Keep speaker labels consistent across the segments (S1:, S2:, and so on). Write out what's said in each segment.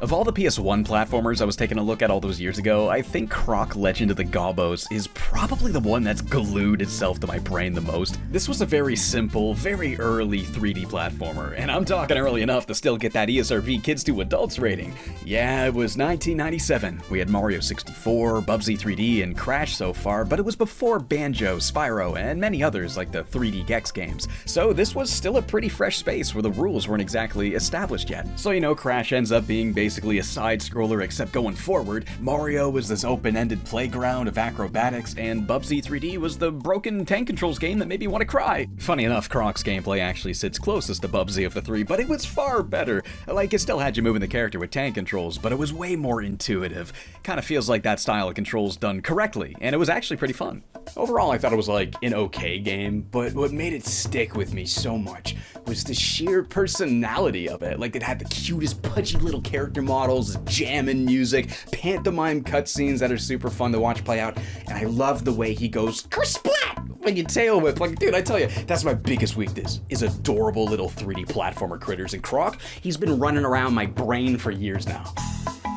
S1: Of all the PS1 platformers I was taking a look at all those years ago, I think Croc Legend of the Gobbos is probably the one that's glued itself to my brain the most. This was a very simple, very early 3D platformer, and I'm talking early enough to still get that ESRB Kids to Adults rating. Yeah, it was 1997. We had Mario 64, Bubsy 3D, and Crash so far, but it was before Banjo, Spyro, and many others like the 3D Gex games. So this was still a pretty fresh space where the rules weren't exactly established yet. So you know, Crash ends up being basically a side-scroller except going forward, Mario was this open-ended playground of acrobatics, and Bubsy 3D was the broken tank controls game that made me want to cry. Funny enough, Croc's gameplay actually sits closest to Bubsy of the three, but it was far better. Like, it still had you moving the character with tank controls, but it was way more intuitive. Kinda feels like that style of controls done correctly, and it was actually pretty fun. Overall, I thought it was like an okay game, but what made it stick with me so much was the sheer personality of it. Like, it had the cutest, pudgy little character models, jamming music, pantomime cutscenes that are super fun to watch play out, and I love the way he goes kersplat when you tail whip. Like, dude, I tell you, that's my biggest weakness, is adorable little 3D platformer critters, and Croc, he's been running around my brain for years now.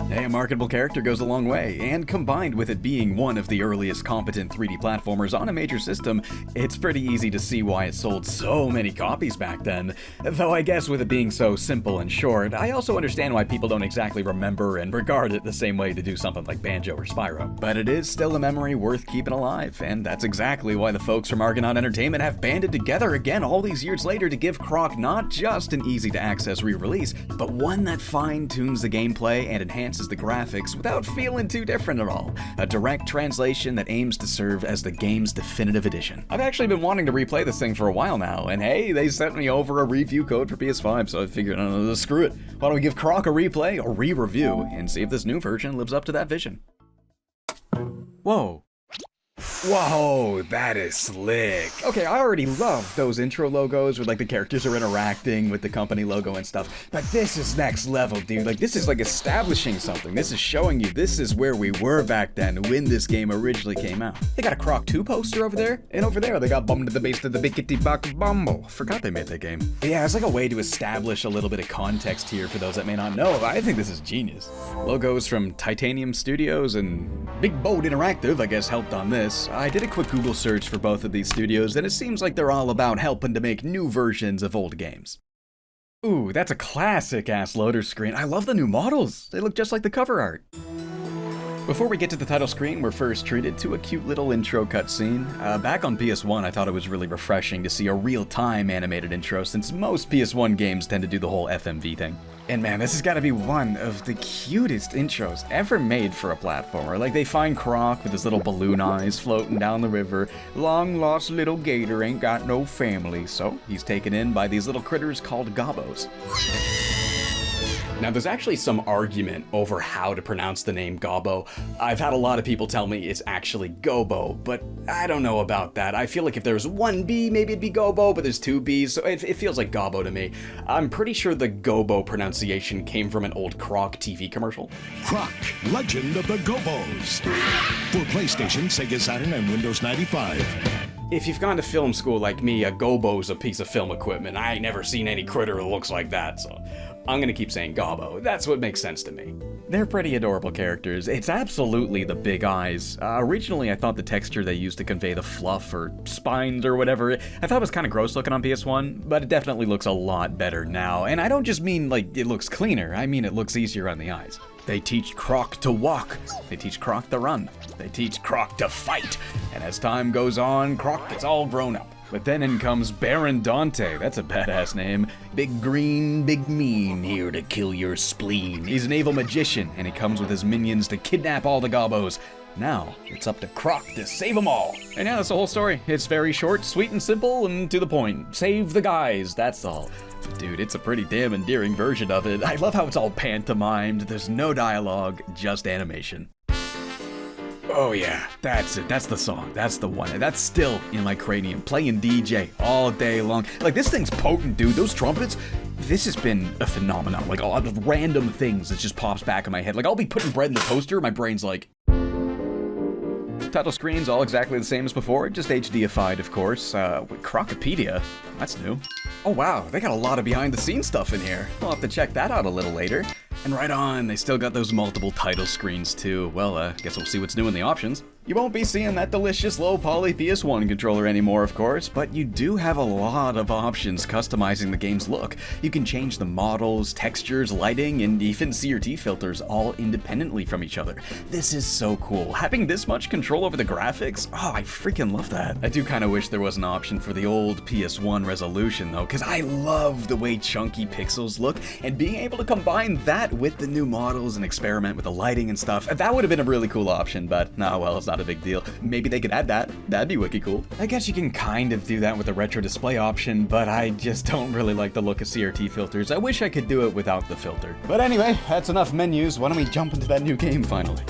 S1: Hey, a marketable character goes a long way, and combined with it being one of the earliest competent 3D platformers on a major system, it's pretty easy to see why it sold so many copies back then. Though I guess with it being so simple and short, I also understand why people don't exactly remember and regard it the same way to do something like Banjo or Spyro. But it is still a memory worth keeping alive, and that's exactly why the folks from Argonaut Entertainment have banded together again all these years later to give Croc not just an easy-to-access re-release, but one that fine-tunes the gameplay and enhances the graphics without feeling too different at all. A direct translation that aims to serve as the game's definitive edition. I've actually been wanting to replay this thing for a while now, and hey, they sent me over a review code for PS5, so I figured, screw it. Why don't we give Croc a replay or re-review and see if this new version lives up to that vision. Whoa. Whoa, that is slick. Okay, I already love those intro logos where like the characters are interacting with the company logo and stuff, but this is next level, dude. Like, this is like establishing something. This is showing you this is where we were back then when this game originally came out. They got a Croc 2 poster over there, and over there they got Bum to the Base to the Bickety Buck Bumble. Forgot they made that game. But yeah, it's like a way to establish a little bit of context here for those that may not know. I think this is genius. Logos from Titanium Studios and Big Boat Interactive, I guess, helped on this. I did a quick Google search for both of these studios, and it seems like they're all about helping to make new versions of old games. Ooh, that's a classic-ass loader screen. I love the new models. They look just like the cover art. Before we get to the title screen, we're first treated to a cute little intro cutscene. Back on PS1, I thought it was really refreshing to see a real-time animated intro, since most PS1 games tend to do the whole FMV thing. And man, this has got to be one of the cutest intros ever made for a platformer. Like, they find Croc with his little balloon eyes floating down the river. Long-lost little gator ain't got no family, so he's taken in by these little critters called Gobbos. Now, there's actually some argument over how to pronounce the name Gobbo. I've had a lot of people tell me it's actually Gobo, but I don't know about that. I feel like if there was one B, maybe it'd be Gobo, but there's two Bs, so it feels like Gobbo to me. I'm pretty sure the Gobo pronunciation came from an old Croc TV commercial.
S2: Croc, Legend of the Gobos. For PlayStation, Sega Saturn, and Windows 95.
S1: If you've gone to film school like me, a Gobo's a piece of film equipment. I ain't never seen any critter that looks like that, so I'm gonna keep saying Gobbo. That's what makes sense to me. They're pretty adorable characters. It's absolutely the big eyes. Originally, I thought the texture they used to convey the fluff or spines or whatever, I thought it was kind of gross looking on PS1, but it definitely looks a lot better now. And I don't just mean like it looks cleaner, I mean it looks easier on the eyes. They teach Croc to walk. They teach Croc to run. They teach Croc to fight. And as time goes on, Croc gets all grown up. But then in comes Baron Dante. That's a badass name. Big green, big mean, here to kill your spleen. He's an evil magician, and he comes with his minions to kidnap all the Gobbos. Now, it's up to Croc to save them all. And yeah, that's the whole story. It's very short, sweet, and simple, and to the point. Save the guys, that's all. But dude, it's a pretty damn endearing version of it. I love how it's all pantomimed. There's no dialogue, just animation. Oh yeah, that's it. That's the song. That's the one. That's still in my cranium, playing DJ all day long. Like, this thing's potent, dude. Those trumpets, this has been a phenomenon. Like, all the random things that just pops back in my head. Like, I'll be putting bread in the toaster, my brain's like... Title screen's all exactly the same as before, just HDified, of course. With Crocipedia, that's new. Oh wow, they got a lot of behind-the-scenes stuff in here. I'll have to check that out a little later. And right on, they still got those multiple title screens too. Well, guess we'll see what's new in the options. You won't be seeing that delicious low-poly PS1 controller anymore, of course, but you do have a lot of options customizing the game's look. You can change the models, textures, lighting, and even CRT filters all independently from each other. This is so cool. Having this much control over the graphics, oh, I freaking love that. I do kind of wish there was an option for the old PS1 resolution though, because I love the way chunky pixels look, and being able to combine that with the new models and experiment with the lighting and stuff, that would have been a really cool option, but nah, well, it's not a big deal. Maybe they could add that. That'd be wicked cool. I guess you can kind of do that with the retro display option, but I just don't really like the look of CRT filters. I wish I could do it without the filter. But anyway, that's enough menus. Why don't we jump into that new game finally?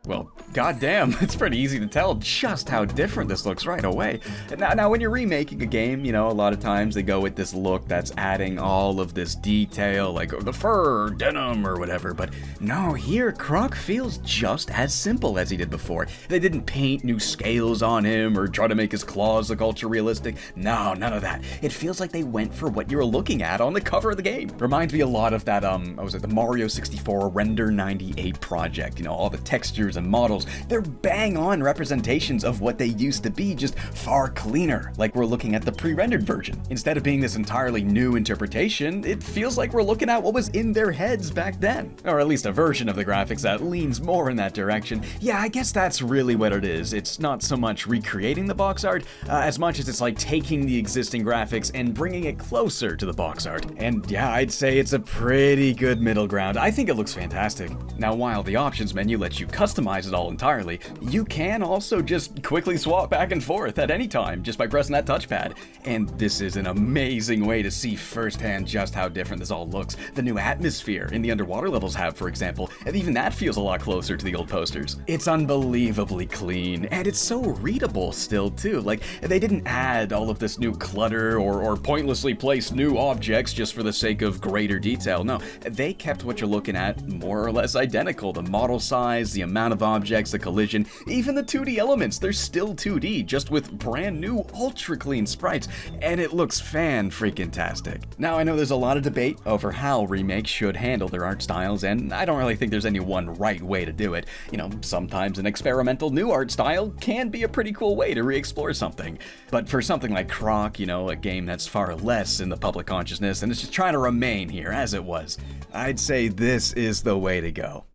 S1: Well, goddamn, it's pretty easy to tell just how different this looks right away. Now, when you're remaking a game, you know, a lot of times they go with this look that's adding all of this detail, like the fur, denim, or whatever, but no, here, Croc feels just as simple as he did before. They didn't paint new scales on him or try to make his claws look ultra realistic. No, none of that. It feels like they went for what you were looking at on the cover of the game. Reminds me a lot of that, the Mario 64 Render 98 project, you know, all the textures and models, they're bang-on representations of what they used to be, just far cleaner, like we're looking at the pre-rendered version. Instead of being this entirely new interpretation, it feels like we're looking at what was in their heads back then. Or at least a version of the graphics that leans more in that direction. Yeah, I guess that's really what it is. It's not so much recreating the box art, as much as it's like taking the existing graphics and bringing it closer to the box art. And yeah, I'd say it's a pretty good middle ground. I think it looks fantastic. Now, while the options menu lets you customize it all entirely, you can also just quickly swap back and forth at any time just by pressing that touchpad. And this is an amazing way to see firsthand just how different this all looks. The new atmosphere in the underwater levels have, for example, and even that feels a lot closer to the old posters. It's unbelievably clean, and it's so readable still too. Like, they didn't add all of this new clutter or pointlessly place new objects just for the sake of greater detail. No, they kept what you're looking at more or less identical. The model size, the amount of objects, the collision, even the 2D elements, they're still 2D, just with brand new ultra clean sprites, and it looks fan-freaking-tastic. Now, I know there's a lot of debate over how remakes should handle their art styles, and I don't really think there's any one right way to do it. You know, sometimes an experimental new art style can be a pretty cool way to re-explore something. But for something like Croc, you know, a game that's far less in the public consciousness and it's just trying to remain here as it was, I'd say this is the way to go.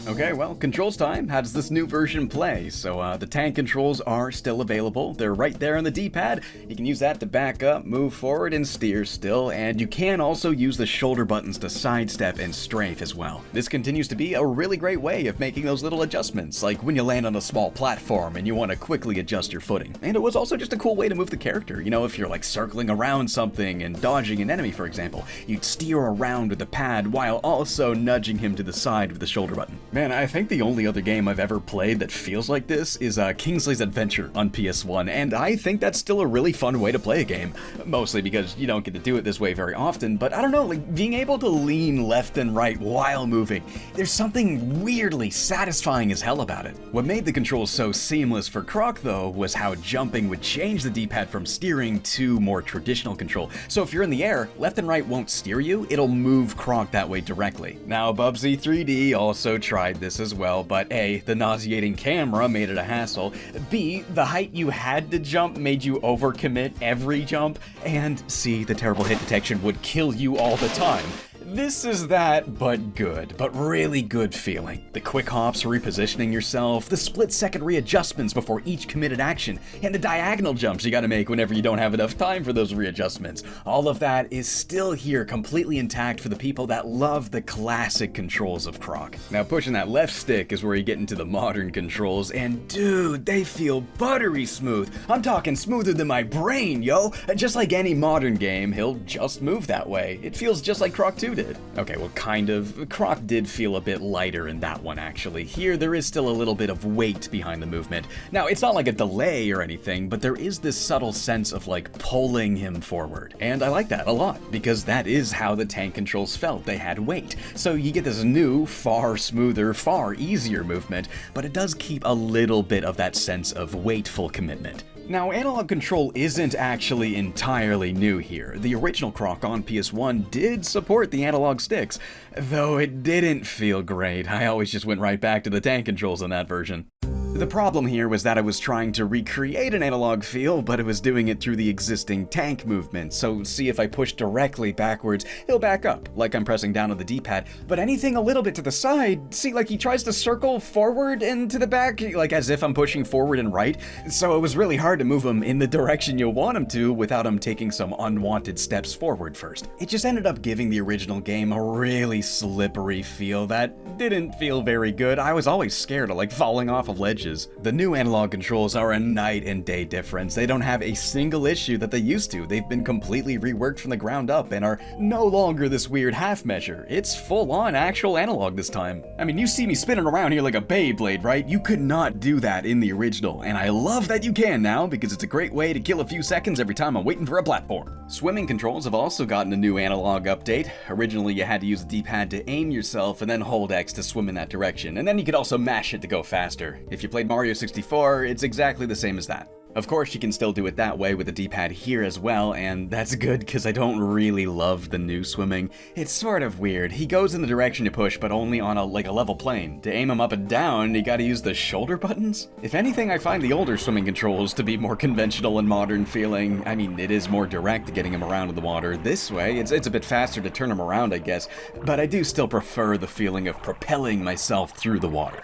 S1: Okay, well, controls time. How does this new version play? So the tank controls are still available. They're right there on the D-pad. You can use that to back up, move forward, and steer still, and you can also use the shoulder buttons to sidestep and strafe as well. This continues to be a really great way of making those little adjustments, like when you land on a small platform and you want to quickly adjust your footing. And it was also just a cool way to move the character. You know, if you're like circling around something and dodging an enemy, for example, you'd steer around with the pad while also nudging him to the side with the shoulder button. Man, I think the only other game I've ever played that feels like this is Kingsley's Adventure on PS1, and I think that's still a really fun way to play a game. Mostly because you don't get to do it this way very often, but I don't know, like being able to lean left and right while moving, there's something weirdly satisfying as hell about it. What made the controls so seamless for Croc though was how jumping would change the D-pad from steering to more traditional control. So if you're in the air, left and right won't steer you, it'll move Croc that way directly. Now Bubsy 3D also tried this as well, but A, the nauseating camera made it a hassle, B, the height you had to jump made you overcommit every jump, and C, the terrible hit detection would kill you all the time. This is that, but good, but really good feeling. The quick hops for repositioning yourself, the split-second readjustments before each committed action, and the diagonal jumps you gotta make whenever you don't have enough time for those readjustments. All of that is still here, completely intact for the people that love the classic controls of Croc. Now, pushing that left stick is where you get into the modern controls, and dude, they feel buttery smooth. I'm talking smoother than my brain, yo! Just like any modern game, he'll just move that way. It feels just like Croc 2 did. Okay, well, kind of. Croc did feel a bit lighter in that one, actually. Here, there is still a little bit of weight behind the movement. Now, it's not like a delay or anything, but there is this subtle sense of, like, pulling him forward. And I like that a lot, because that is how the tank controls felt. They had weight. So you get this new, far smoother, far easier movement, but it does keep a little bit of that sense of weightful commitment. Now, analog control isn't actually entirely new here. The original Croc on PS1 did support the analog sticks, though it didn't feel great. I always just went right back to the tank controls on that version. The problem here was that I was trying to recreate an analog feel, but it was doing it through the existing tank movement, so see if I push directly backwards, he'll back up, like I'm pressing down on the D-pad, but anything a little bit to the side, see, like he tries to circle forward and to the back, like as if I'm pushing forward and right, so it was really hard to move him in the direction you want him to without him taking some unwanted steps forward first. It just ended up giving the original game a really slippery feel that didn't feel very good. I was always scared of like falling off of ledges. The new analog controls are a night and day difference. They don't have a single issue that they used to. They've been completely reworked from the ground up and are no longer this weird half measure. It's full on actual analog this time. I mean, you see me spinning around here like a Beyblade, right? You could not do that in the original, and I love that you can now because it's a great way to kill a few seconds every time I'm waiting for a platform. Swimming controls have also gotten a new analog update. Originally, you had to use the D-pad to aim yourself and then hold X to swim in that direction, and then you could also mash it to go faster. If you played Mario 64, it's exactly the same as that. Of course, you can still do it that way with the D-pad here as well, and that's good because I don't really love the new swimming. It's sort of weird. He goes in the direction you push, but only on a level plane. To aim him up and down, you gotta use the shoulder buttons? If anything, I find the older swimming controls to be more conventional and modern feeling. I mean, it is more direct getting him around in the water. This way, it's a bit faster to turn him around, I guess, but I do still prefer the feeling of propelling myself through the water.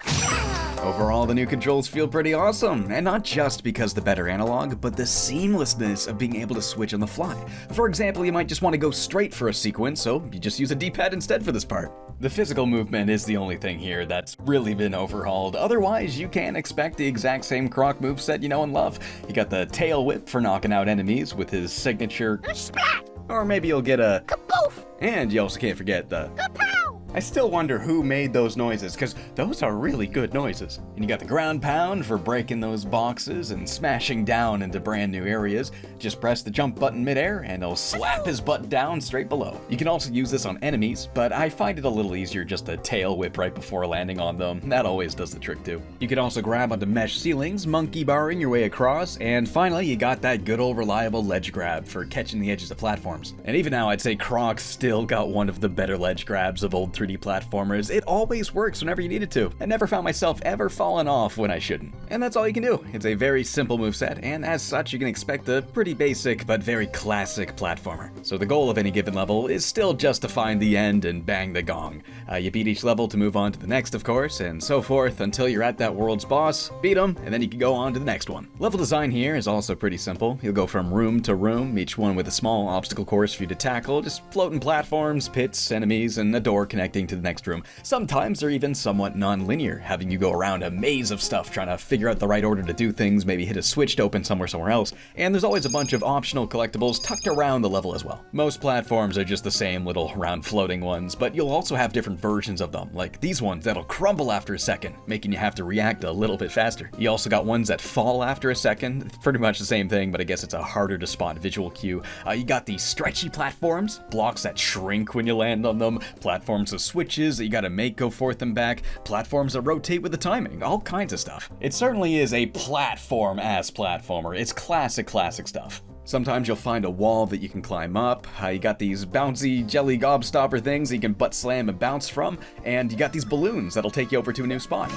S1: Overall, the new controls feel pretty awesome, and not just because the better analog, but the seamlessness of being able to switch on the fly. For example, you might just want to go straight for a sequence, so you just use a D-pad instead for this part. The physical movement is the only thing here that's really been overhauled. Otherwise, you can expect the exact same Croc moveset you know and love. You got the tail whip for knocking out enemies with his signature splat, or maybe you'll get a kaboof, and you also can't forget the kapow. I still wonder who made those noises, because those are really good noises. And you got the ground pound for breaking those boxes and smashing down into brand new areas. Just press the jump button midair and it'll slap his butt down straight below. You can also use this on enemies, but I find it a little easier just to tail whip right before landing on them. That always does the trick too. You can also grab onto mesh ceilings, monkey barring your way across, and finally you got that good old reliable ledge grab for catching the edges of platforms. And even now I'd say Croc still got one of the better ledge grabs of old 3D platformers. It always works whenever you need it to. I never found myself ever falling off when I shouldn't. And that's all you can do. It's a very simple moveset, and as such you can expect a pretty basic but very classic platformer. So the goal of any given level is still just to find the end and bang the gong. You beat each level to move on to the next, of course, and so forth until you're at that world's boss, beat him, and then you can go on to the next one. Level design here is also pretty simple. You'll go from room to room, each one with a small obstacle course for you to tackle, just floating platforms, pits, enemies, and a door connecting to the next room. Sometimes they're even somewhat non-linear, having you go around a maze of stuff trying to figure out the right order to do things, maybe hit a switch to open somewhere else, and there's always a bunch of optional collectibles tucked around the level as well. Most platforms are just the same little round floating ones, but you'll also have different versions of them, like these ones that'll crumble after a second, making you have to react a little bit faster. You also got ones that fall after a second. It's pretty much the same thing, but I guess it's a harder to spot visual cue. You got these stretchy platforms, blocks that shrink when you land on them, platforms with switches that you gotta make go forth and back, platforms that rotate with the timing, all kinds of stuff. It certainly is a platform-ass platformer. It's classic stuff. Sometimes you'll find a wall that you can climb up, you got these bouncy jelly gobstopper things that you can butt slam and bounce from, and you got these balloons that'll take you over to a new spot.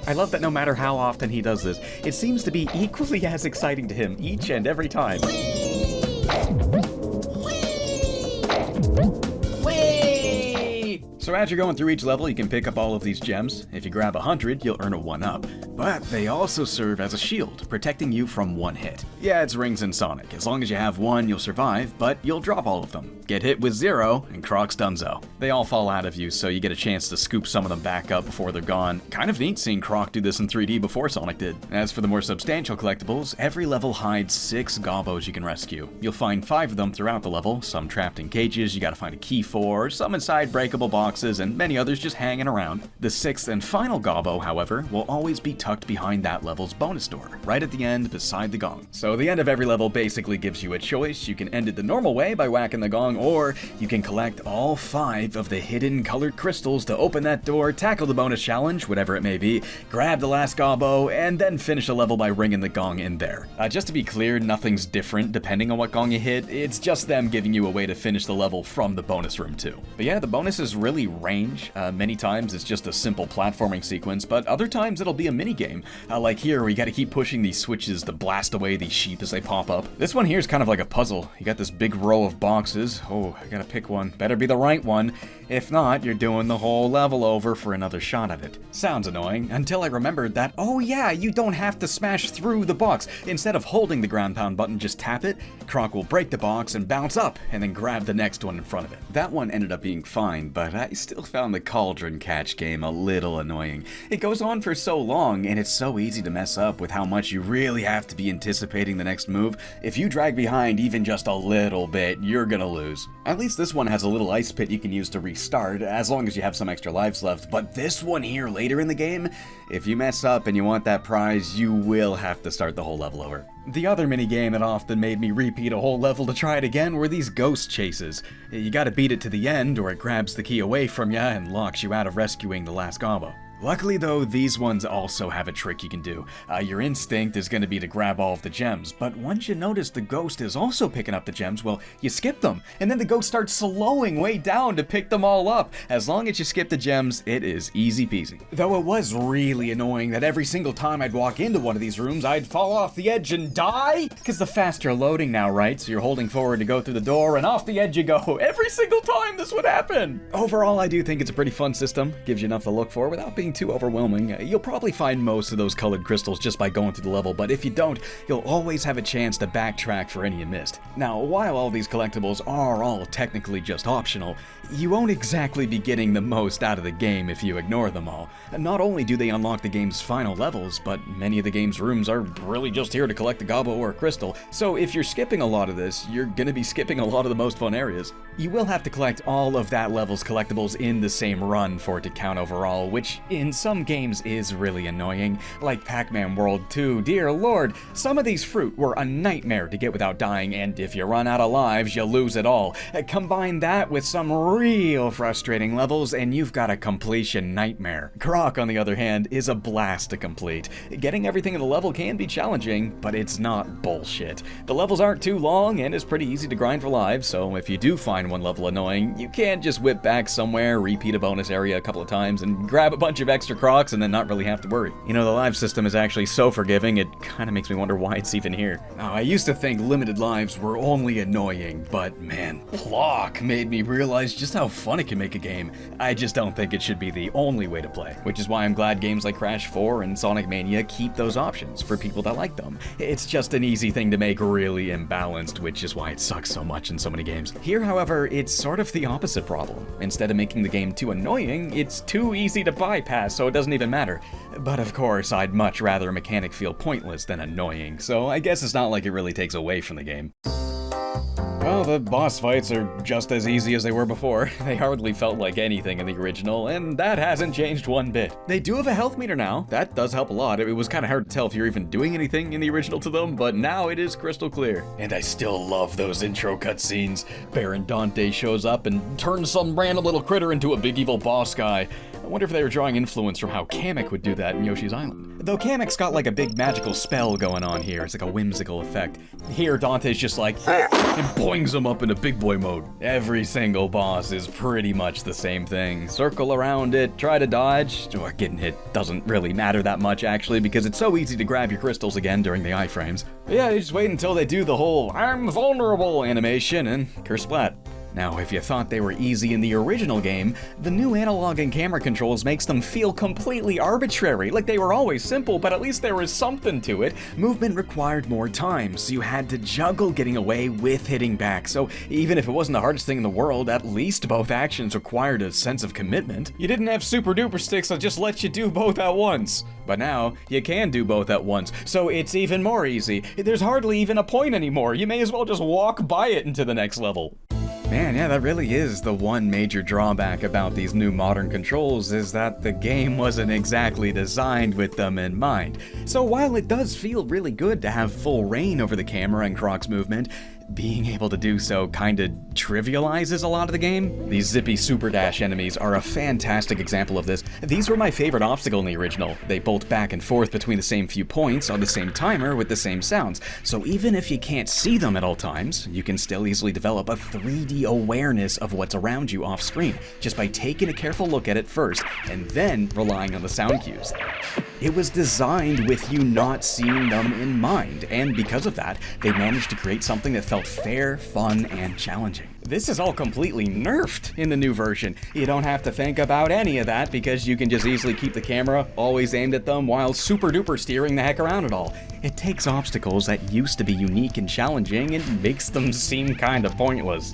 S1: I love that no matter how often he does this, it seems to be equally as exciting to him each and every time. So as you're going through each level, you can pick up all of these gems. If you grab 100, you'll earn a 1-up. But they also serve as a shield, protecting you from one hit. Yeah, it's Rings in Sonic. As long as you have one, you'll survive, but you'll drop all of them. Get hit with 0, and Croc's donezo. They all fall out of you, so you get a chance to scoop some of them back up before they're gone. Kind of neat seeing Croc do this in 3D before Sonic did. As for the more substantial collectibles, every level hides 6 gobbos you can rescue. You'll find 5 of them throughout the level, some trapped in cages you gotta find a key for, some inside breakable boxes, boxes, and many others just hanging around. The 6th and final gobbo, however, will always be tucked behind that level's bonus door, right at the end beside the gong. So the end of every level basically gives you a choice. You can end it the normal way by whacking the gong, or you can collect all 5 of the hidden colored crystals to open that door, tackle the bonus challenge, whatever it may be, grab the last gobbo, and then finish the level by ringing the gong in there. Just to be clear, nothing's different depending on what gong you hit. It's just them giving you a way to finish the level from the bonus room too. But yeah, the bonuses really range. Many times it's just a simple platforming sequence, but other times it'll be a mini game. Like here, where you gotta keep pushing these switches to blast away these sheep as they pop up. This one here is kind of like a puzzle. You got this big row of boxes. Oh, I gotta pick one. Better be the right one. If not, you're doing the whole level over for another shot at it. Sounds annoying, until I remembered that, oh yeah, you don't have to smash through the box. Instead of holding the ground pound button, just tap it. Croc will break the box and bounce up, and then grab the next one in front of it. That one ended up being fine, but I still found the cauldron catch game a little annoying. It goes on for so long, and it's so easy to mess up with how much you really have to be anticipating the next move. If you drag behind even just a little bit, you're gonna lose. At least this one has a little ice pit you can use to restart, as long as you have some extra lives left, but this one here later in the game, if you mess up and you want that prize, you will have to start the whole level over. The other minigame that often made me repeat a whole level to try it again were these ghost chases. You gotta beat it to the end, or it grabs the key away from ya and locks you out of rescuing the last gobbo. Luckily though, these ones also have a trick you can do. Your instinct is going to be to grab all of the gems, but once you notice the ghost is also picking up the gems, well, you skip them, and then the ghost starts slowing way down to pick them all up. As long as you skip the gems, it is easy peasy. Though it was really annoying that every single time I'd walk into one of these rooms, I'd fall off the edge and die, because the faster loading now, right? So you're holding forward to go through the door, and off the edge you go. Every single time this would happen! Overall, I do think it's a pretty fun system. Gives you enough to look for without being too overwhelming. You'll probably find most of those colored crystals just by going through the level, but if you don't, you'll always have a chance to backtrack for any you missed. Now, while all these collectibles are all technically just optional, you won't exactly be getting the most out of the game if you ignore them all. Not only do they unlock the game's final levels, but many of the game's rooms are really just here to collect a gobbo or a crystal, so if you're skipping a lot of this, you're gonna be skipping a lot of the most fun areas. You will have to collect all of that level's collectibles in the same run for it to count overall, which in some games is really annoying, like Pac-Man World 2. Dear lord, some of these fruit were a nightmare to get without dying, and if you run out of lives, you lose it all. Combine that with some real frustrating levels, and you've got a completion nightmare. Croc, on the other hand, is a blast to complete. Getting everything in the level can be challenging, but it's not bullshit. The levels aren't too long, and it's pretty easy to grind for lives, so if you do find one level annoying, you can just whip back somewhere, repeat a bonus area a couple of times, and grab a bunch of extra Crocs and then not really have to worry. You know, the live system is actually so forgiving, it kinda makes me wonder why it's even here. Now, I used to think limited lives were only annoying, but man, Clock made me realize just how fun it can make a game. I just don't think it should be the only way to play, which is why I'm glad games like Crash 4 and Sonic Mania keep those options for people that like them. It's just an easy thing to make really imbalanced, which is why it sucks so much in so many games. Here, however, it's sort of the opposite problem. Instead of making the game too annoying, it's too easy to bypass, so it doesn't even matter. But of course, I'd much rather a mechanic feel pointless than annoying, so I guess it's not like it really takes away from the game. Well, the boss fights are just as easy as they were before. They hardly felt like anything in the original, and that hasn't changed one bit. They do have a health meter now. That does help a lot. It was kind of hard to tell if you're even doing anything in the original to them, but now it is crystal clear. And I still love those intro cutscenes. Baron Dante shows up and turns some random little critter into a big evil boss guy. I wonder if they were drawing influence from how Kamek would do that in Yoshi's Island. Though Kamek's got like a big magical spell going on here. It's like a whimsical effect. Here, Dante's just like, and boings him up into big boy mode. Every single boss is pretty much the same thing. Circle around it, try to dodge, or getting hit doesn't really matter that much actually, because it's so easy to grab your crystals again during the iframes. But yeah, you just wait until they do the whole I'm vulnerable animation and kersplat. Now, if you thought they were easy in the original game, the new analog and camera controls makes them feel completely arbitrary, like they were always simple, but at least there was something to it. Movement required more time, so you had to juggle getting away with hitting back, so even if it wasn't the hardest thing in the world, at least both actions required a sense of commitment. You didn't have super duper sticks that just let you do both at once. But now, you can do both at once, so it's even more easy. There's hardly even a point anymore, you may as well just walk by it into the next level. Man, yeah, that really is the one major drawback about these new modern controls, is that the game wasn't exactly designed with them in mind. So while it does feel really good to have full reign over the camera and Croc's movement, being able to do so kinda trivializes a lot of the game. These zippy super dash enemies are a fantastic example of this. These were my favorite obstacle in the original. They bolt back and forth between the same few points on the same timer with the same sounds. So even if you can't see them at all times, you can still easily develop a 3D awareness of what's around you off screen, just by taking a careful look at it first, and then relying on the sound cues. It was designed with you not seeing them in mind, and because of that, they managed to create something that felt fair, fun, and challenging. This is all completely nerfed in the new version. You don't have to think about any of that because you can just easily keep the camera always aimed at them while super duper steering the heck around it all. It takes obstacles that used to be unique and challenging and makes them seem kinda pointless.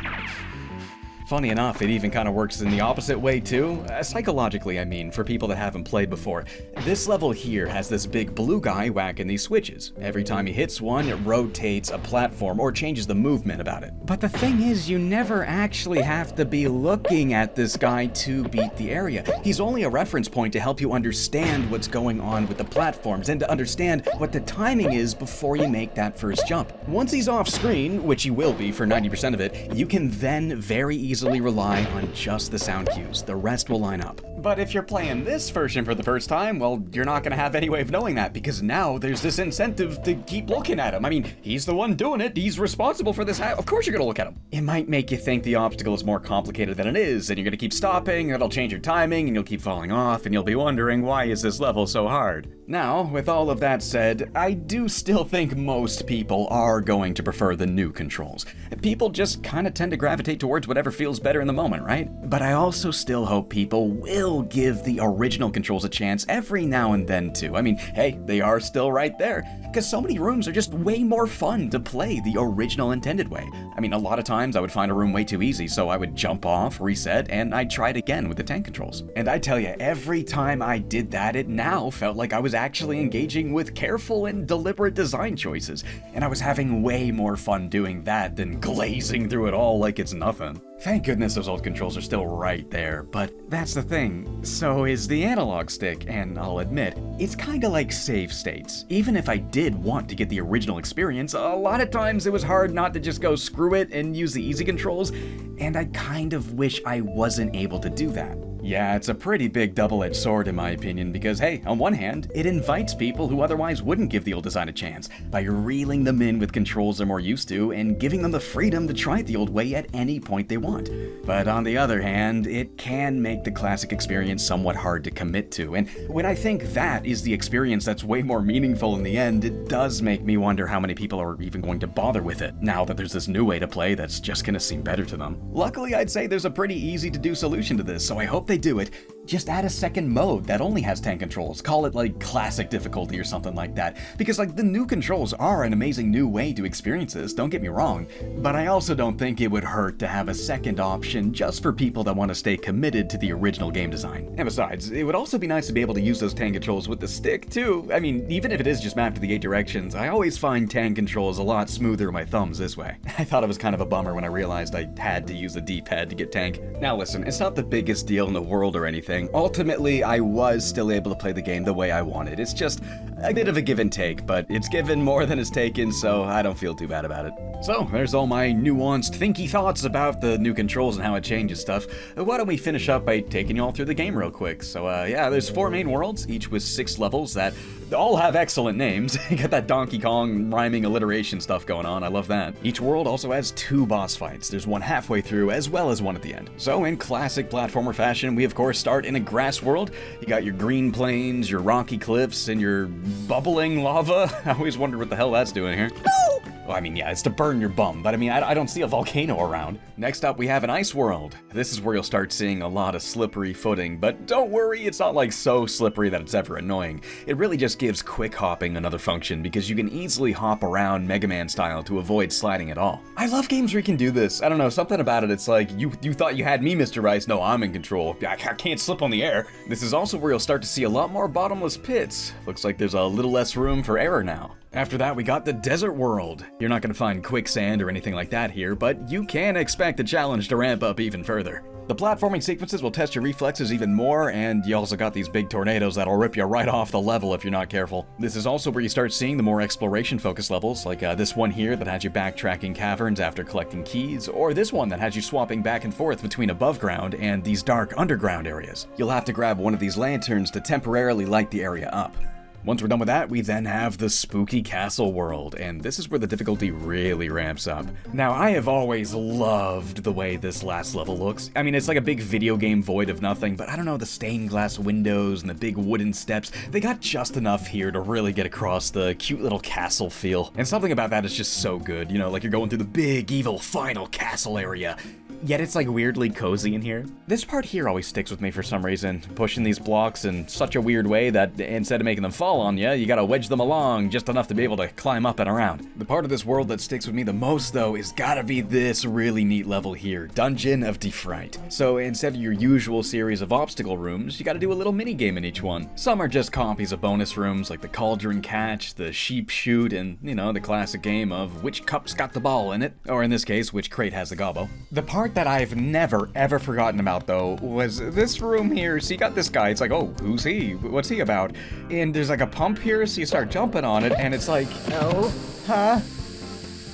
S1: Funny enough, it even kind of works in the opposite way too. Psychologically, I mean, for people that haven't played before. This level here has this big blue guy whacking these switches. Every time he hits one, it rotates a platform or changes the movement about it. But the thing is, you never actually have to be looking at this guy to beat the area. He's only a reference point to help you understand what's going on with the platforms and to understand what the timing is before you make that first jump. Once he's off screen, which he will be for 90% of it, you can then very easily rely on just the sound cues. The rest will line up. But if you're playing this version for the first time, well, you're not gonna have any way of knowing that, because now there's this incentive to keep looking at him. I mean, he's the one doing it, he's responsible for this, of course you're gonna look at him. It might make you think the obstacle is more complicated than it is, and you're gonna keep stopping, and it'll change your timing, and you'll keep falling off, and you'll be wondering, why is this level so hard? Now, with all of that said, I do still think most people are going to prefer the new controls. People just kinda tend to gravitate towards whatever feels better in the moment, right? But I also still hope people will give the original controls a chance every now and then too. I mean, hey, they are still right there, because so many rooms are just way more fun to play the original intended way. I mean, a lot of times I would find a room way too easy, so I would jump off, reset, and I'd try it again with the tank controls. And I tell you, every time I did that, it now felt like I was actually engaging with careful and deliberate design choices, and I was having way more fun doing that than glazing through it all like it's nothing. Thank goodness those old controls are still right there, but that's the thing. So is the analog stick, and I'll admit, it's kinda like save states. Even if I did want to get the original experience, a lot of times it was hard not to just go screw it and use the easy controls, and I kind of wish I wasn't able to do that. Yeah, it's a pretty big double-edged sword in my opinion, because hey, on one hand, it invites people who otherwise wouldn't give the old design a chance by reeling them in with controls they're more used to and giving them the freedom to try it the old way at any point they want. But on the other hand, it can make the classic experience somewhat hard to commit to, and when I think that is the experience that's way more meaningful in the end, it does make me wonder how many people are even going to bother with it, now that there's this new way to play that's just gonna seem better to them. Luckily, I'd say there's a pretty easy to do solution to this, so I hope they do it. Just add a second mode that only has tank controls. Call it like classic difficulty or something like that. Because like the new controls are an amazing new way to experience this, don't get me wrong. But I also don't think it would hurt to have a second option just for people that want to stay committed to the original game design. And besides, it would also be nice to be able to use those tank controls with the stick too. I mean, even if it is just mapped to the 8 directions, I always find tank controls a lot smoother with my thumbs this way. I thought it was kind of a bummer when I realized I had to use the D-pad to get tank. Now listen, it's not the biggest deal in the world or anything. Ultimately, I was still able to play the game the way I wanted. It's just a bit of a give and take, but it's given more than it's taken, so I don't feel too bad about it. So, there's all my nuanced, thinky thoughts about the new controls and how it changes stuff. Why don't we finish up by taking you all through the game real quick? So, yeah, there's 4 main worlds, each with 6 levels that all have excellent names. You got that Donkey Kong rhyming alliteration stuff going on, I love that. Each world also has 2 boss fights. There's one halfway through, as well as one at the end. So, in classic platformer fashion, we of course start in a grass world. You got your green plains, your rocky cliffs, and your bubbling lava. I always wonder what the hell that's doing here. No! Well, I mean, yeah, it's to burn your bum, but I mean, I don't see a volcano around. Next up, we have an ice world. This is where you'll start seeing a lot of slippery footing, but don't worry, it's not like so slippery that it's ever annoying. It really just gives quick hopping another function because you can easily hop around Mega Man style to avoid sliding at all. I love games where you can do this. I don't know, something about it, it's like, you thought you had me, Mr. Rice. No, I'm in control. I can't slip on the air. This is also where you'll start to see a lot more bottomless pits. Looks like there's a little less room for error now. After that, we got the desert world. You're not gonna find quicksand or anything like that here, but you can expect the challenge to ramp up even further. The platforming sequences will test your reflexes even more, and you also got these big tornadoes that'll rip you right off the level if you're not careful. This is also where you start seeing the more exploration-focused levels, like this one here that has you backtracking caverns after collecting keys, or this one that has you swapping back and forth between above ground and these dark underground areas. You'll have to grab one of these lanterns to temporarily light the area up. Once we're done with that, we then have the spooky castle world, and this is where the difficulty really ramps up. Now, I have always loved the way this last level looks. I mean, it's like a big video game void of nothing, but I don't know, the stained glass windows and the big wooden steps, they got just enough here to really get across the cute little castle feel. And something about that is just so good, you know, like you're going through the big, evil, final castle area. Yet it's like weirdly cozy in here. This part here always sticks with me for some reason, pushing these blocks in such a weird way that instead of making them fall on you, you gotta wedge them along just enough to be able to climb up and around. The part of this world that sticks with me the most though is gotta be this really neat level here, Dungeon of Defright. So instead of your usual series of obstacle rooms, you gotta do a little mini game in each one. Some are just copies of bonus rooms like the Cauldron Catch, the Sheep Shoot, and you know, the classic game of which cup's got the ball in it, or in this case, which crate has the gobbo. The part that I've never ever forgotten about though was this room here. So you got this guy, it's like, oh, who's he? What's he about? And there's like a pump here, so you start jumping on it, and it's like, oh, huh?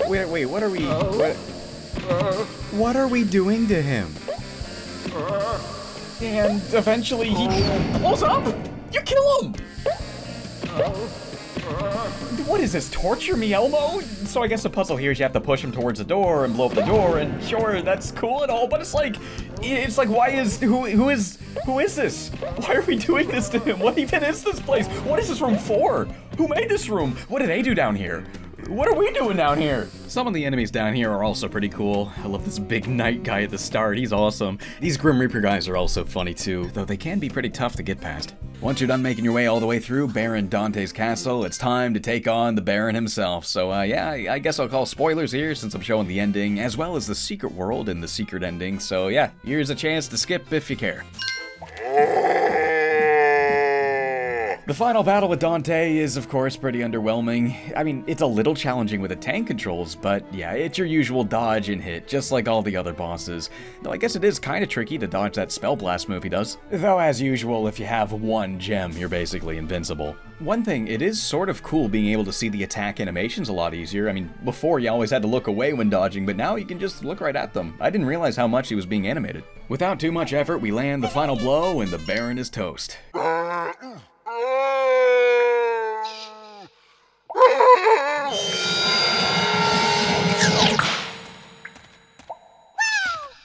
S1: Wait, what are we, what are we doing to him? And eventually he blows up! You kill him! What is this, torture me Elmo? So I guess the puzzle here is you have to push him towards the door and blow up the door, and sure, that's cool and all, but it's like why is, who is this? Why are we doing this to him? What even is this place? What is this room for? Who made this room? What did they do down here? What are we doing down here? Some of the enemies down here are also pretty cool. I love this big knight guy at the start, he's awesome. These Grim Reaper guys are also funny too, though they can be pretty tough to get past. Once you're done making your way all the way through Baron Dante's castle, it's time to take on the Baron himself. So yeah, I guess I'll call spoilers here since I'm showing the ending, as well as the secret world and the secret ending. So yeah, here's a chance to skip if you care. The final battle with Dante is, of course, pretty underwhelming. I mean, it's a little challenging with the tank controls, but yeah, it's your usual dodge and hit, just like all the other bosses. Though I guess it is kind of tricky to dodge that spell blast move he does. Though, as usual, if you have one gem, you're basically invincible. One thing, it is sort of cool being able to see the attack animations a lot easier. I mean, before you always had to look away when dodging, but now you can just look right at them. I didn't realize how much he was being animated. Without too much effort, we land the final blow, and the Baron is toast.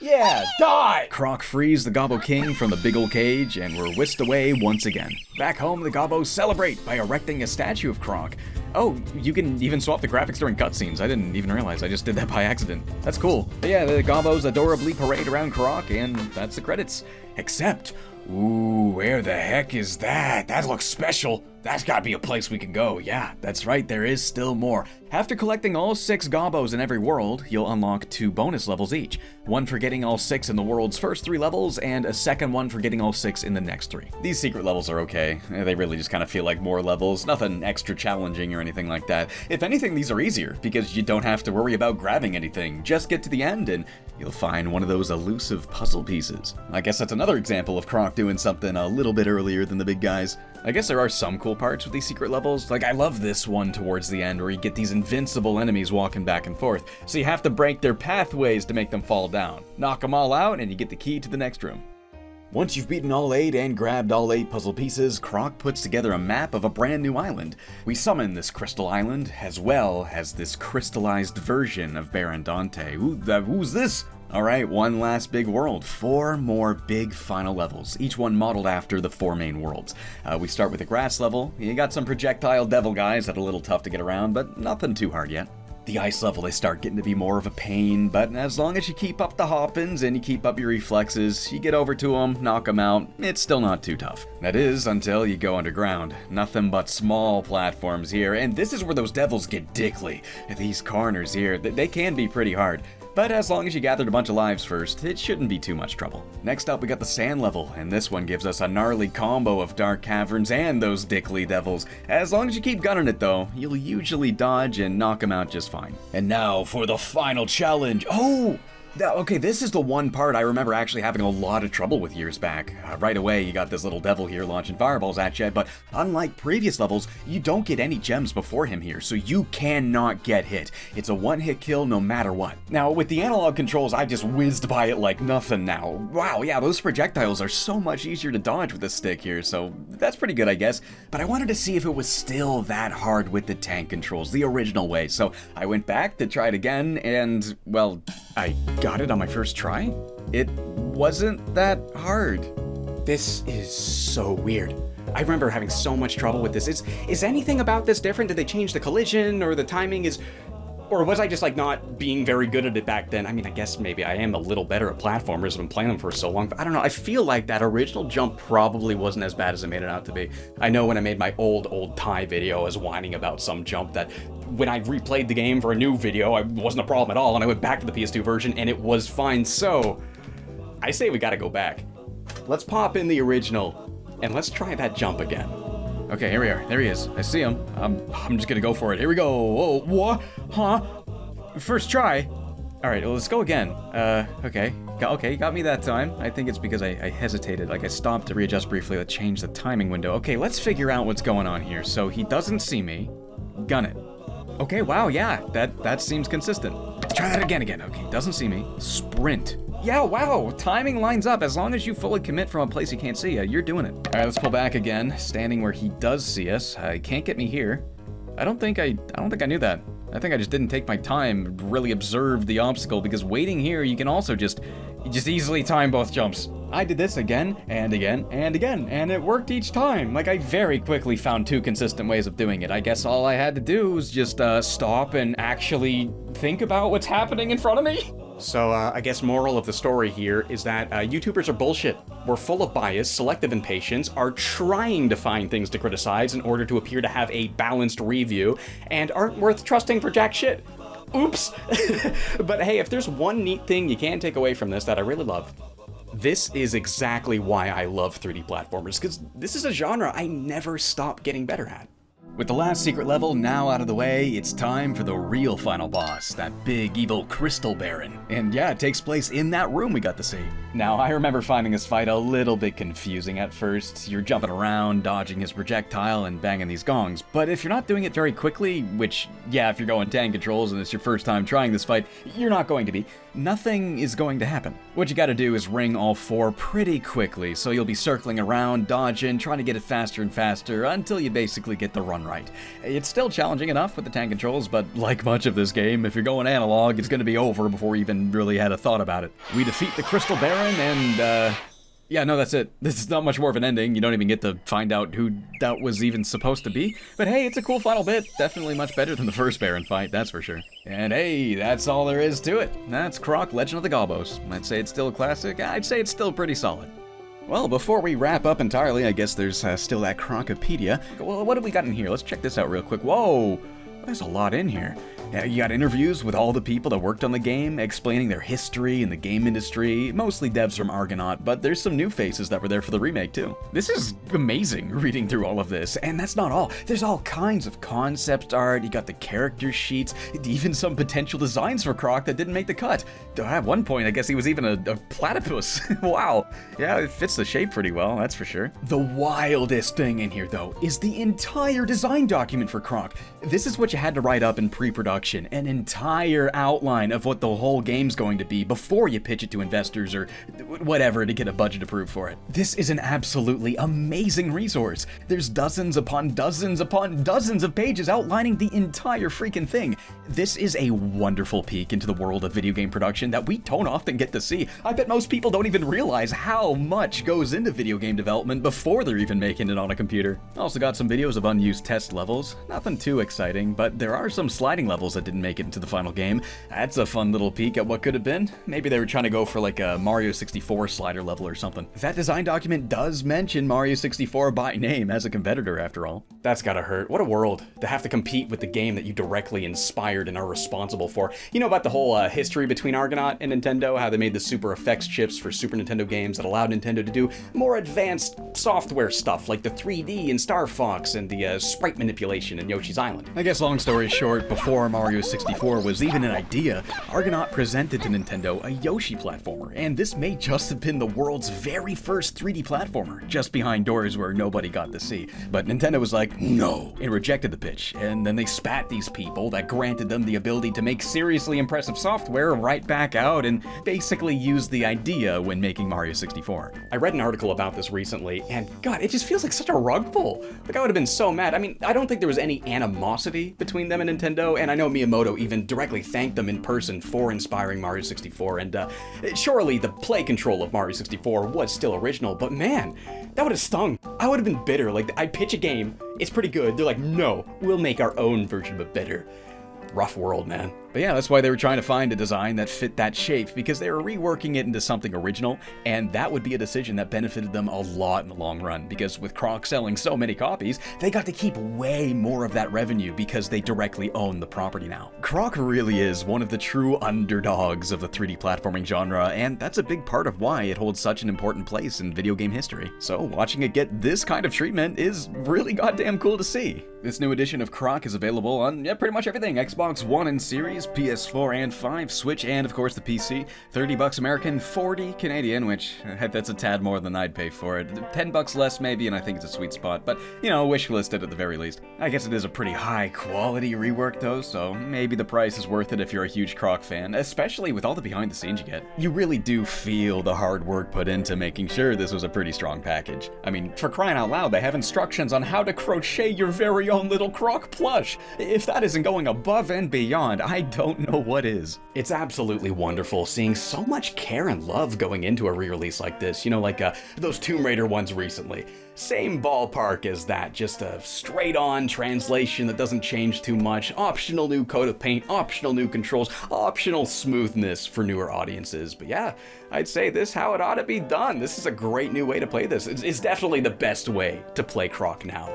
S1: Yeah, die! Croc frees the Gobbo King from the big ol' cage, and we're whisked away once again. Back home, the Gobbos celebrate by erecting a statue of Croc. Oh, you can even swap the graphics during cutscenes. I didn't even realize I just did that by accident. That's cool. But yeah, the Gobbos adorably parade around Croc, and that's the credits. Except, ooh, where the heck is that? That looks special. That's gotta be a place we can go. Yeah, that's right, there is still more. After collecting all 6 Gobbos in every world, you'll unlock 2 bonus levels each. One for getting all 6 in the world's first 3 levels, and a second one for getting all 6 in the next 3. These secret levels are okay. They really just kind of feel like more levels, nothing extra challenging or anything like that. If anything, these are easier, because you don't have to worry about grabbing anything. Just get to the end, and you'll find one of those elusive puzzle pieces. I guess that's another example of Croc doing something a little bit earlier than the big guys. I guess there are some cool parts with these secret levels. Like, I love this one towards the end where you get these invincible enemies walking back and forth, so you have to break their pathways to make them fall down. Knock them all out, and you get the key to the next room. Once you've beaten all 8 and grabbed all 8 puzzle pieces, Croc puts together a map of a brand new island. We summon this crystal island, as well as this crystallized version of Baron Dante. Who's this? Alright, one last big world. 4 more big final levels, each one modeled after the 4 main worlds. We start with the grass level. You got some projectile devil guys that are a little tough to get around, but nothing too hard yet. The ice level, they start getting to be more of a pain, but as long as you keep up the hoppins and you keep up your reflexes, you get over to them, knock them out, it's still not too tough. That is, until you go underground. Nothing but small platforms here, and this is where those devils get dickly. These corners here, they can be pretty hard. But as long as you gathered a bunch of lives first, it shouldn't be too much trouble. Next up, we got the sand level, and this one gives us a gnarly combo of dark caverns and those dickly devils. As long as you keep gunning it though, you'll usually dodge and knock them out just fine. And now for the final challenge. Okay, this is the one part I remember actually having a lot of trouble with years back. Right away, you got this little devil here launching fireballs at you, but unlike previous levels, you don't get any gems before him here, so you cannot get hit. It's a one-hit kill no matter what. Now, with the analog controls, I just whizzed by it like nothing now. Wow, yeah, those projectiles are so much easier to dodge with this stick here, so that's pretty good, I guess. But I wanted to see if it was still that hard with the tank controls, the original way, so I went back to try it again, and, well, I got it on my first try. It wasn't that hard.
S3: This is so weird. I remember having so much trouble with this. Is anything about this different? Did they change the collision or the timing? Or was I just like not being very good at it back then? I mean, I guess maybe I am a little better at platformers. I've been playing them for so long, but I don't know. I feel like that original jump probably wasn't as bad as I made it out to be. I know when I made my old Thai video, I was whining about some jump that when I replayed the game for a new video, it wasn't a problem at all, and I went back to the PS2 version and it was fine. So I say we gotta go back. Let's pop in the original and let's try that jump again.
S1: Okay, here we are. There he is. I see him. I'm just gonna go for it. Here we go. Oh, what? Huh? First try. All right, well, let's go again. Okay. Okay, got me that time. I think it's because I hesitated. Like, I stopped to readjust briefly to change the timing window. Okay, let's figure out what's going on here. So he doesn't see me. Gun it. Okay, wow, yeah, that seems consistent. Try that again. Okay, doesn't see me. Sprint. Yeah, wow, timing lines up. As long as you fully commit from a place he can't see you, you're doing it. All right, let's pull back again. Standing where he does see us. He can't get me here. I don't think I knew that. I think I just didn't take my time, really observe the obstacle, because waiting here, you can also just easily time both jumps. I did this again, and again, and again, and it worked each time. Like, I very quickly found two consistent ways of doing it. I guess all I had to do was just stop and actually think about what's happening in front of me.
S3: So I guess moral of the story here is that YouTubers are bullshit. We're full of bias, selective impatience, are trying to find things to criticize in order to appear to have a balanced review, and aren't worth trusting for jack shit. Oops. But hey, if there's one neat thing you can take away from this that I really love, this is exactly why I love 3D platformers, because this is a genre I never stop getting better at.
S1: With the last secret level now out of the way, it's time for the real final boss, that big evil Crystal Baron. And yeah, it takes place in that room we got to see. Now, I remember finding this fight a little bit confusing at first. You're jumping around, dodging his projectile, and banging these gongs. But if you're not doing it very quickly, which, yeah, if you're going tank controls and it's your first time trying this fight, you're not going to be, nothing is going to happen. What you gotta do is ring all four pretty quickly, so you'll be circling around, dodging, trying to get it faster and faster, until you basically get the run right. It's still challenging enough with the tank controls, but like much of this game, if you're going analog, it's gonna be over before you even really had a thought about it. We defeat the Crystal Baron, and yeah, no, that's it. This is not much more of an ending. You don't even get to find out who that was even supposed to be. But hey, it's a cool final bit. Definitely much better than the first Baron fight, that's for sure. And hey, that's all there is to it. That's Croc Legend of the Gobos. I'd say it's still a classic. I'd say it's still pretty solid. Well, before we wrap up entirely, I guess there's still that Crocipedia. Well, what have we got in here? Let's check this out real quick. Whoa, there's a lot in here. You got interviews with all the people that worked on the game, explaining their history in the game industry, mostly devs from Argonaut, but there's some new faces that were there for the remake too. This is amazing, reading through all of this, and that's not all. There's all kinds of concept art, you got the character sheets, even some potential designs for Croc that didn't make the cut. At one point, I guess he was even a platypus. Wow. Yeah, it fits the shape pretty well, that's for sure. The wildest thing in here, though, is the entire design document for Croc. This is what you had to write up in pre-production. An entire outline of what the whole game's going to be before you pitch it to investors or whatever to get a budget approved for it. This is an absolutely amazing resource. There's dozens upon dozens upon dozens of pages outlining the entire freaking thing. This is a wonderful peek into the world of video game production that we don't often get to see. I bet most people don't even realize how much goes into video game development before they're even making it on a computer. Also got some videos of unused test levels. Nothing too exciting, but but there are some sliding levels that didn't make it into the final game. That's a fun little peek at what could have been. Maybe they were trying to go for like a Mario 64 slider level or something. That design document does mention Mario 64 by name as a competitor, after all.
S3: That's gotta hurt. What a world to have to compete with the game that you directly inspired and are responsible for. You know about the whole history between Argonaut and Nintendo, how they made the super effects chips for Super Nintendo games that allowed Nintendo to do more advanced software stuff like the 3D in Star Fox and the sprite manipulation in Yoshi's Island.
S1: I guess long story short, before Mario 64 was even an idea, Argonaut presented to Nintendo a Yoshi platformer, and this may just have been the world's very first 3D platformer, just behind doors where nobody got to see. But Nintendo was like, no, and rejected the pitch, and then they spat these people that granted them the ability to make seriously impressive software right back out and basically used the idea when making Mario 64.
S3: I read an article about this recently, and God, it just feels like such a rug pull. Like, I would have been so mad. I mean, I don't think there was any animosity between them and Nintendo, and I know Miyamoto even directly thanked them in person for inspiring Mario 64, and surely the play control of Mario 64 was still original, but man, that would have stung. I would have been bitter. Like, I pitch a game, it's pretty good. They're like, no, we'll make our own version of it better. Rough world, man.
S1: But yeah, that's why they were trying to find a design that fit that shape, because they were reworking it into something original, and that would be a decision that benefited them a lot in the long run, because with Croc selling so many copies, they got to keep way more of that revenue because they directly own the property now. Croc really is one of the true underdogs of the 3D platforming genre, and that's a big part of why it holds such an important place in video game history. So watching it get this kind of treatment is really goddamn cool to see. This new edition of Croc is available on pretty much everything: Xbox One and Series, PS4 and 5, Switch, and of course the PC. $30 American, 40 Canadian, which that's a tad more than I'd pay for it. $10 less maybe, and I think it's a sweet spot, but you know, wish listed at the very least. I guess it is a pretty high quality rework though, so maybe the price is worth it if you're a huge Croc fan, especially with all the behind the scenes you get. You really do feel the hard work put into making sure this was a pretty strong package. I mean, for crying out loud, they have instructions on how to crochet your very own little Croc plush. If that isn't going above and beyond, I don't know what is.
S3: It's absolutely wonderful seeing so much care and love going into a re-release like this. You know, like those Tomb Raider ones recently. Same ballpark as that, just a straight-on translation that doesn't change too much, optional new coat of paint, optional new controls, optional smoothness for newer audiences. But yeah, I'd say this how it ought to be done. This is a great new way to play this. It's definitely the best way to play Croc now,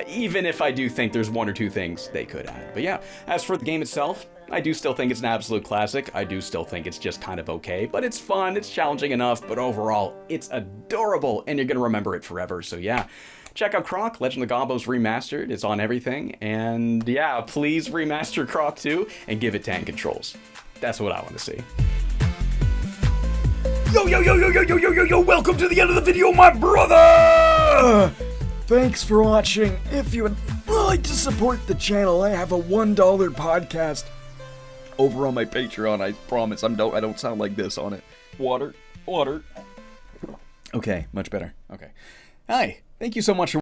S3: even if I do think there's one or two things they could add. But yeah, as for the game itself, I do still think it's an absolute classic. I do still think it's just kind of okay, but it's fun, it's challenging enough, but overall, it's adorable, and you're gonna remember it forever. So yeah, check out Croc, Legend of the Gobbos Remastered. It's on everything, and yeah, please remaster Croc 2 and give it 10 controls. That's what I want to see.
S4: Yo, welcome to the end of the video, my brother! Thanks for watching. If you would like to support the channel, I have a $1 podcast over on my Patreon. I promise I don't sound like this on it. Water. Okay, much better. Okay. Hi, thank you so much for